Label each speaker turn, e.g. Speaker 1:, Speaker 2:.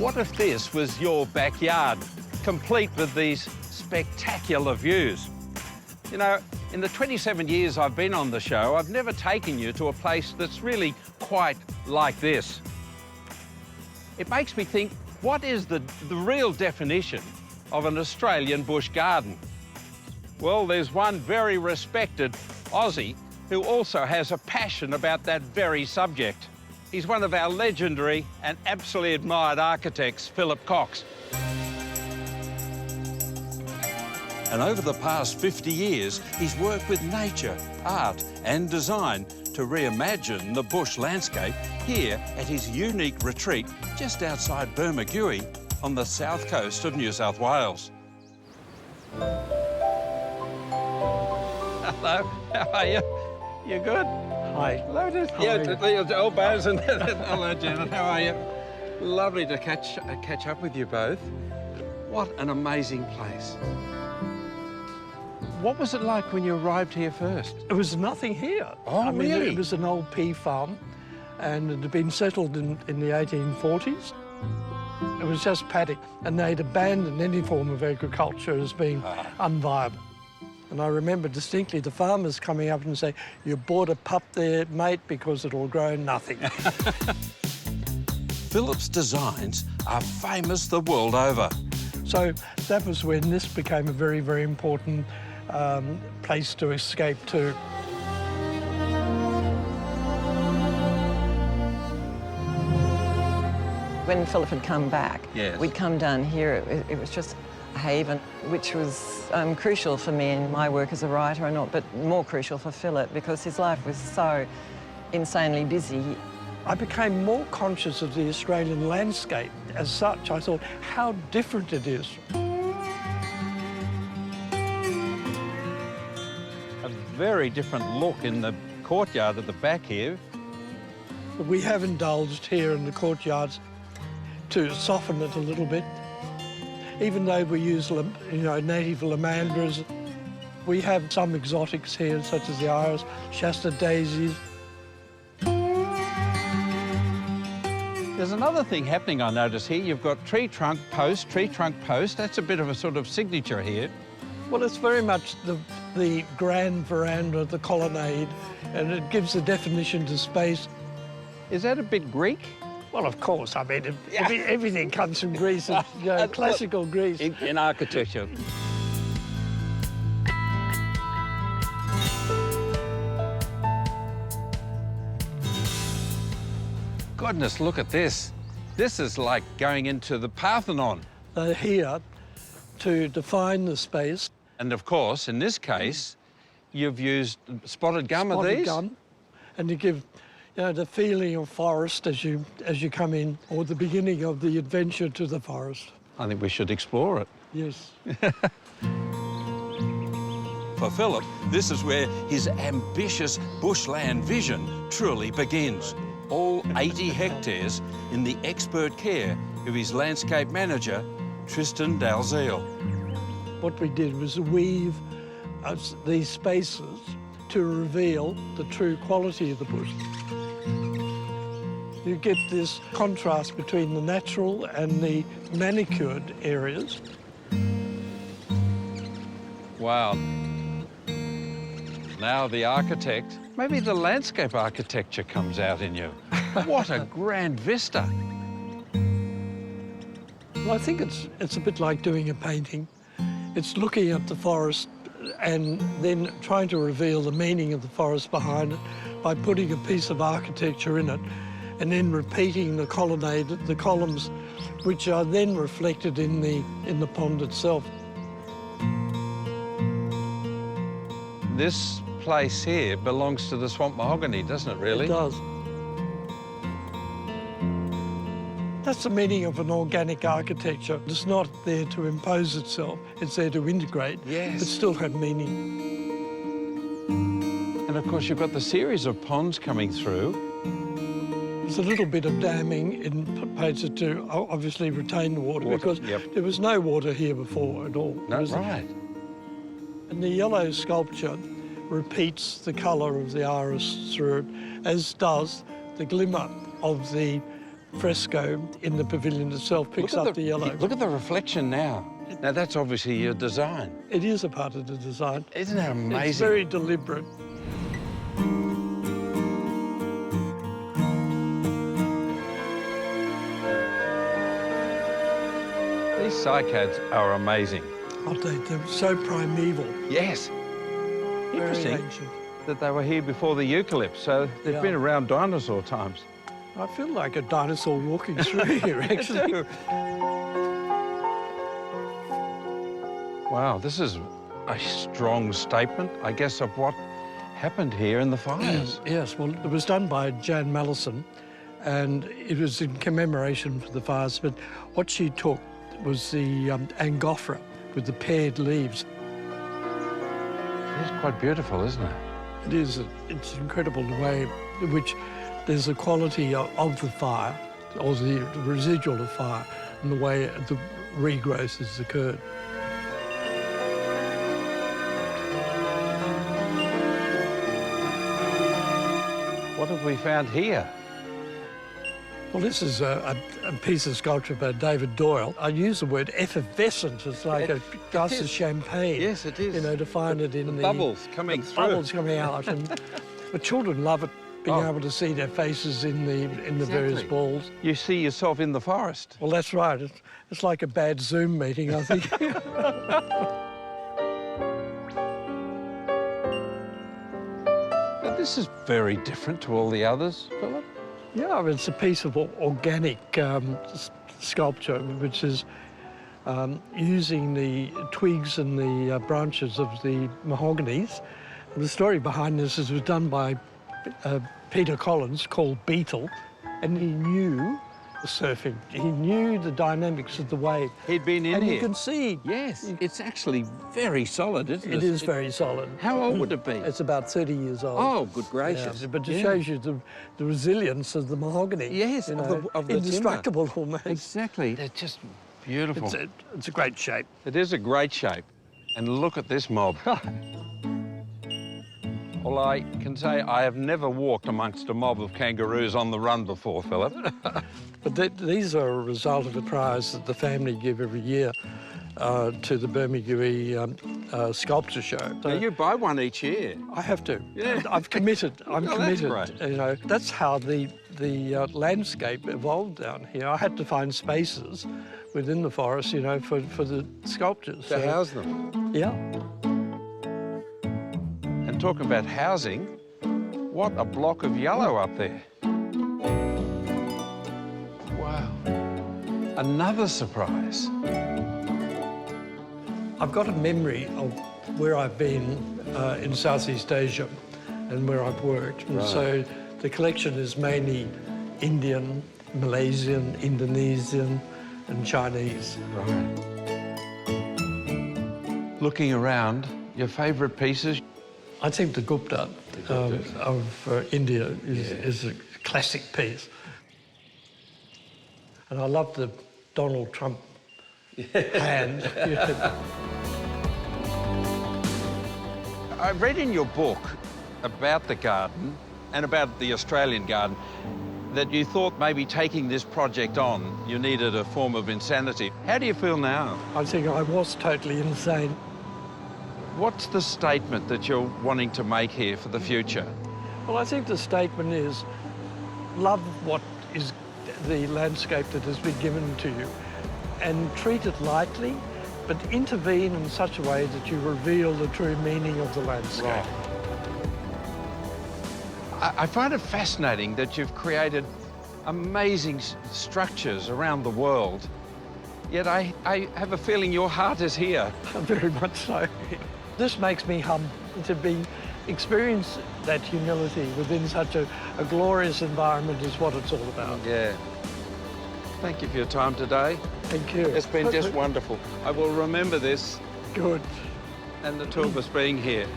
Speaker 1: What if this was your backyard, complete with these spectacular views? You know, in the 27 years I've been on the show, I've never taken you to a place that's really quite like this. It makes me think, what is the real definition of an Australian bush garden? Well, there's one very respected Aussie who also has a passion about that very subject. He's one of our legendary and absolutely admired architects, Philip Cox. And over the past 50 years, he's worked with nature, art and design to reimagine the bush landscape here at his unique retreat just outside Bermagui on the south coast of New South Wales. Hello, how are you? You good?
Speaker 2: Hi.
Speaker 1: Hello, Baz and hello, Janet. How are you? Lovely to catch up with you both. What an amazing place. What was it like when you arrived here first?
Speaker 2: It was nothing here.
Speaker 1: Oh, really?
Speaker 2: It was an old pea farm, and it had been settled in the 1840s. It was just paddock, and they'd abandoned any form of agriculture as being unviable. And I remember distinctly the farmers coming up and saying, "You bought a pup there, mate, because it'll grow nothing."
Speaker 1: Philip's designs are famous the world over.
Speaker 2: So that was when this became a very, very important place to escape to.
Speaker 3: When Philip had come back,
Speaker 1: yes,
Speaker 3: we'd come down here. It was just a haven, which was crucial for me in my work as a writer, and not, but more crucial for Philip because his life was so insanely busy.
Speaker 2: I became more conscious of the Australian landscape as such. I thought how different it is.
Speaker 1: A very different look in the courtyard at the back here.
Speaker 2: We have indulged here in the courtyards to soften it a little bit. Even though we use, native limousines, we have some exotics here, such as the iris, Shasta daisies.
Speaker 1: There's another thing happening I notice here. You've got tree trunk post. That's a bit of a sort of signature here.
Speaker 2: Well, it's very much the grand veranda, the colonnade, and it gives a definition to space.
Speaker 1: Is that a bit Greek?
Speaker 2: Well, of course. I mean, everything comes from Greece, classical Greece.
Speaker 1: In architecture. Goodness, look at this. This is like going into the Parthenon.
Speaker 2: They're here to define the space.
Speaker 1: And of course, in this case, you've used spotted gum, are these?
Speaker 2: Spotted gum, and to give the feeling of forest as you come in, or the beginning of the adventure to the forest.
Speaker 1: I think we should explore it.
Speaker 2: Yes.
Speaker 1: For Philip, this is where his ambitious bushland vision truly begins. All 80 hectares in the expert care of his landscape manager, Tristan Dalziel.
Speaker 2: What we did was weave these spaces to reveal the true quality of the bush. You get this contrast between the natural and the manicured areas.
Speaker 1: Wow. Now the architect, maybe the landscape architecture comes out in you. What a grand vista.
Speaker 2: Well, I think it's a bit like doing a painting. It's looking at the forest and then trying to reveal the meaning of the forest behind it by putting a piece of architecture in it and then repeating the colonnade, the columns, which are then reflected in the pond itself.
Speaker 1: This place here belongs to the swamp mahogany, doesn't it, really?
Speaker 2: It does. That's the meaning of an organic architecture. It's not there to impose itself. It's there to integrate,
Speaker 1: yes,
Speaker 2: but still have meaning.
Speaker 1: And of course, you've got the series of ponds coming through.
Speaker 2: There's a little bit of damming in places to obviously retain the water because there was no water here before at all.
Speaker 1: No, right.
Speaker 2: And the yellow sculpture repeats the colour of the iris through it, as does the glimmer of the fresco in the pavilion itself picks up the yellow.
Speaker 1: Look at the reflection now. Now, that's obviously your design.
Speaker 2: It is a part of the design.
Speaker 1: Isn't that amazing?
Speaker 2: It's very deliberate.
Speaker 1: These cycads are amazing.
Speaker 2: I'll take them. So primeval.
Speaker 1: Yes.
Speaker 2: Very
Speaker 1: Interesting
Speaker 2: ancient.
Speaker 1: that they were here before the eucalypts, so they've
Speaker 2: Yeah.
Speaker 1: been around dinosaur times.
Speaker 2: I feel like a dinosaur walking through here, actually.
Speaker 1: Wow, this is a strong statement, I guess, of what happened here in the fires.
Speaker 2: Yes, well, it was done by Jan Mallison, and it was in commemoration for the fires, but what she took was the Angophora with the paired leaves.
Speaker 1: It's quite beautiful, isn't it?
Speaker 2: It is, it's incredible the way in which there's a quality of the fire, or the residual of fire, and the way the regrowth has occurred.
Speaker 1: What have we found here?
Speaker 2: Well, this is a piece of sculpture by David Doyle. I use the word effervescent. It's like a glass of champagne.
Speaker 1: Yes, it is.
Speaker 2: You know, to find it in the
Speaker 1: bubbles coming
Speaker 2: the
Speaker 1: through.
Speaker 2: bubbles coming out, and the children love it. Being able to see their faces in the various
Speaker 1: Exactly.
Speaker 2: balls.
Speaker 1: You see yourself in the forest.
Speaker 2: Well, that's right. It's like a bad Zoom meeting, I think.
Speaker 1: Now, this is very different to all the others, Philip.
Speaker 2: Yeah, I mean, it's a piece of organic sculpture, which is using the twigs and the branches of the mahoganies. The story behind this is it was done by Peter Collins, called Beetle, and he knew surfing. He knew the dynamics of the wave.
Speaker 1: He'd been in
Speaker 2: and
Speaker 1: here.
Speaker 2: you can see
Speaker 1: Yes, it's actually very solid, isn't it?
Speaker 2: it is very solid.
Speaker 1: How old would it be?
Speaker 2: It's about 30 years old.
Speaker 1: Oh, good gracious.
Speaker 2: Yeah, but it shows you the resilience of the mahogany.
Speaker 1: Yes,
Speaker 2: you
Speaker 1: of
Speaker 2: know,
Speaker 1: the
Speaker 2: indestructible almost.
Speaker 1: Exactly. They're just beautiful.
Speaker 2: It's a great shape.
Speaker 1: It is a great shape. And look at this mob. Well, I can say I have never walked amongst a mob of kangaroos on the run before, Philip.
Speaker 2: But these are a result of a prize that the family give every year to the Bermagui Sculpture Show.
Speaker 1: Now, you buy one each year.
Speaker 2: I have to.
Speaker 1: Yeah.
Speaker 2: I've committed. I'm
Speaker 1: Well, that's
Speaker 2: committed.
Speaker 1: great.
Speaker 2: You know, that's how the landscape evolved down here. I had to find spaces within the forest, you know, for the sculptures.
Speaker 1: To house them.
Speaker 2: Yeah.
Speaker 1: And talking about housing, what a block of yellow up there. Wow. Another surprise.
Speaker 2: I've got a memory of where I've been in Southeast Asia and where I've worked. And so the collection is mainly Indian, Malaysian, Indonesian and Chinese.
Speaker 1: Right. Looking around, your favourite pieces?
Speaker 2: I think the Gupta of India is a classic piece. And I love the Donald Trump hand.
Speaker 1: I read in your book about the garden and about the Australian garden that you thought maybe taking this project on, you needed a form of insanity. How do you feel now?
Speaker 2: I think I was totally insane.
Speaker 1: What's the statement that you're wanting to make here for the future?
Speaker 2: Well, I think the statement is love what is the landscape that has been given to you and treat it lightly, but intervene in such a way that you reveal the true meaning of the landscape.
Speaker 1: I find it fascinating that you've created amazing structures around the world, yet I have a feeling your heart is here.
Speaker 2: Very much so. This makes me humble to experience that humility within such a glorious environment is what it's all about.
Speaker 1: Yeah. Thank you for your time today.
Speaker 2: Thank you.
Speaker 1: It's been just wonderful. I will remember this
Speaker 2: Good.
Speaker 1: and the two of us being here.